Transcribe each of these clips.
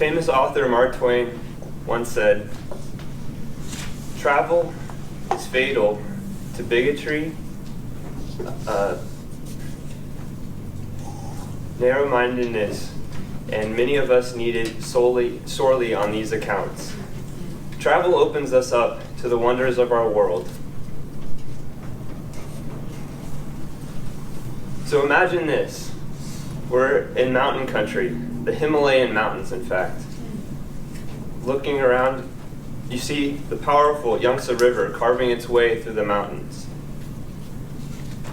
Famous author Mark Twain once said, "Travel is fatal to bigotry, narrow-mindedness, and many of us need it sorely on these accounts. Travel opens us up to the wonders of our world." So imagine this. We're in mountain country, the Himalayan mountains, in fact. Looking around, you see the powerful Yangtze River carving its way through the mountains.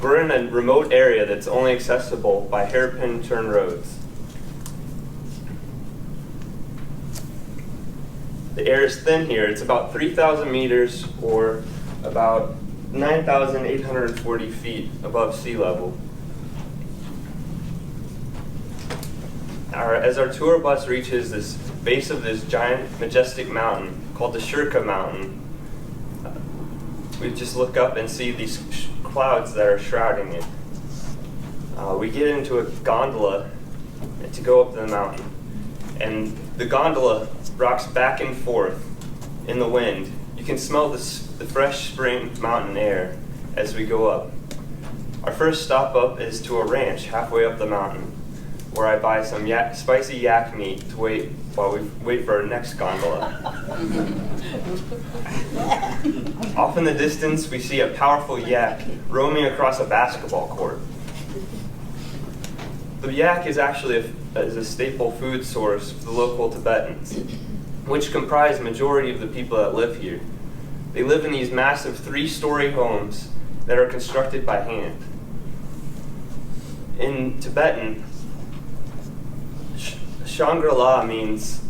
We're in a remote area that's only accessible by hairpin turn roads. The air is thin here. It's about 3,000 meters or about 9,840 feet above sea level. As our tour bus reaches this base of this giant, majestic mountain called the Shirka Mountain, we just look up and see these clouds that are shrouding it. We get into a gondola to go up the mountain, and the gondola rocks back and forth in the wind. You can smell the fresh spring mountain air as we go up. Our first stop up is to a ranch halfway up the mountain, where I buy some spicy yak meat to wait while we wait for our next gondola. Off in the distance, we see a powerful yak roaming across a basketball court. The yak is actually a staple food source for the local Tibetans, which comprise the majority of the people that live here. They live in these massive 3-story homes that are constructed by hand. In Tibetan, Shangri-La means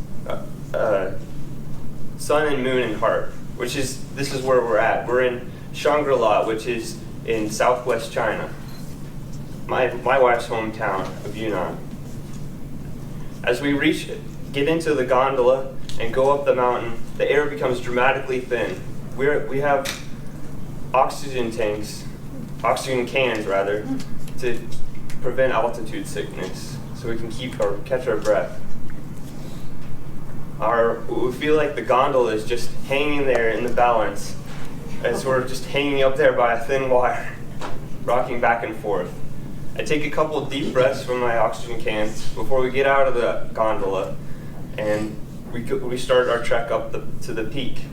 sun and moon and heart, this is where we're at. We're in Shangri-La, which is in southwest China, my wife's hometown of Yunnan. As we get into the gondola and go up the mountain, the air becomes dramatically thin. We have oxygen cans to prevent altitude sickness, so we can catch our breath. We feel like the gondola is just hanging there in the balance, as we're just hanging up there by a thin wire, rocking back and forth. I take a couple of deep breaths from my oxygen cans before we get out of the gondola, and we start our trek up to the peak.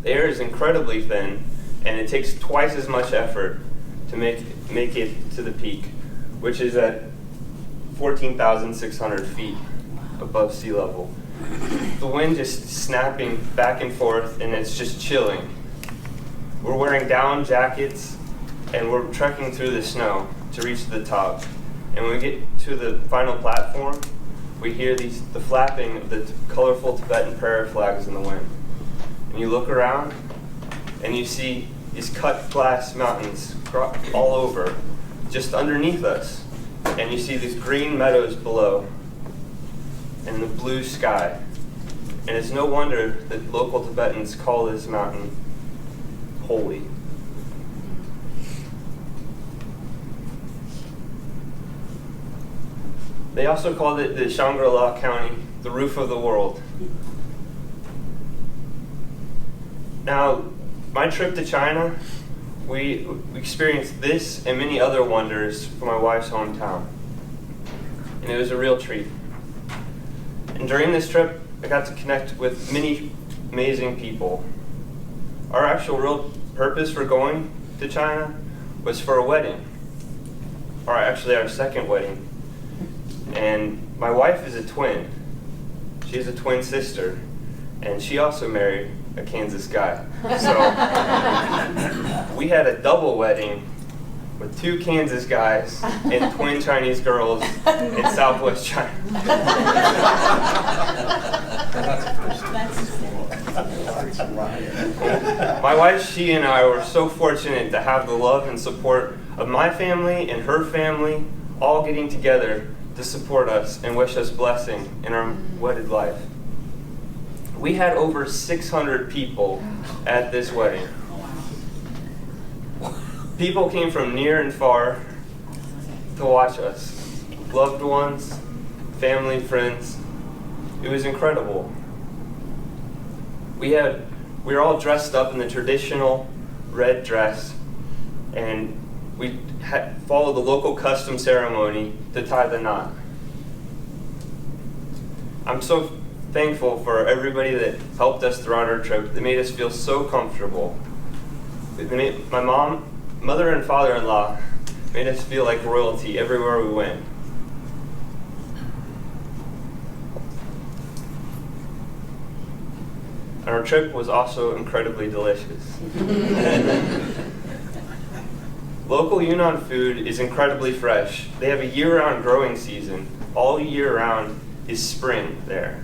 The air is incredibly thin, and it takes twice as much effort to make it to the peak, which is at 14,600 feet above sea level. The wind just snapping back and forth, and it's just chilling. We're wearing down jackets, and we're trekking through the snow to reach the top. And when we get to the final platform, we hear the flapping of the colorful Tibetan prayer flags in the wind. And you look around, and you see these cut glass mountains all over, just underneath us. And you see these green meadows below, and the blue sky. And it's no wonder that local Tibetans call this mountain holy. They also called it the Shangri-La County, the roof of the world. Now, my trip to China, we experienced this and many other wonders from my wife's hometown. And it was a real treat. And during this trip, I got to connect with many amazing people. Our actual real purpose for going to China was for a wedding, or actually our second wedding. And my wife is a twin. She's a twin sister, and she also married a Kansas guy. So we had a double wedding with 2 Kansas guys and twin Chinese girls in southwest China. My wife, she and I were so fortunate to have the love and support of my family and her family all getting together to support us and wish us blessing in our wedded life. We had over 600 people at this wedding. People came from near and far to watch us. Loved ones, family, friends. It was incredible. We were all dressed up in the traditional red dress, and we followed the local custom ceremony to tie the knot. I'm so thankful for everybody that helped us throughout our trip. They made us feel so comfortable. My mother and father-in-law made us feel like royalty everywhere we went. And our trip was also incredibly delicious. Local Yunnan food is incredibly fresh. They have a year-round growing season. All year round is spring there.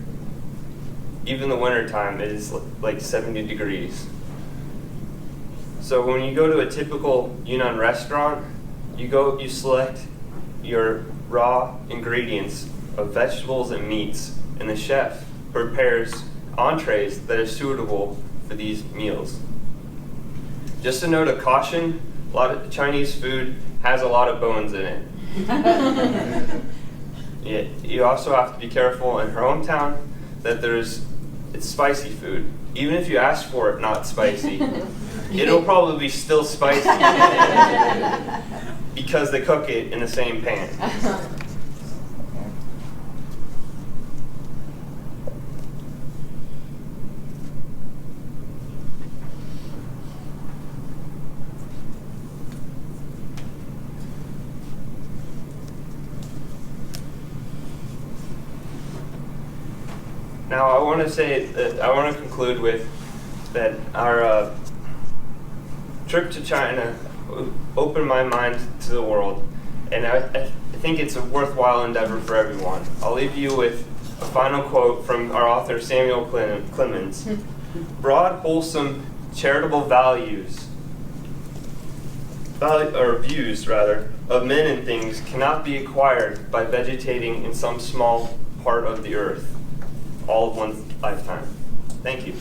Even the winter time, it is like 70 degrees. So when you go to a typical Yunnan restaurant, you select your raw ingredients of vegetables and meats, and the chef prepares entrees that are suitable for these meals. Just a note of caution, a lot of Chinese food has a lot of bones in it. Yeah, you also have to be careful in her hometown that it's spicy food. Even if you ask for it not spicy, it'll probably be still spicy because they cook it in the same pan. Now, I want to conclude with that our trip to China opened my mind to the world, and I think it's a worthwhile endeavor for everyone. I'll leave you with a final quote from our author Samuel Clemens. Broad, wholesome, charitable views of men and things cannot be acquired by vegetating in some small part of the earth all of one's lifetime. Thank you.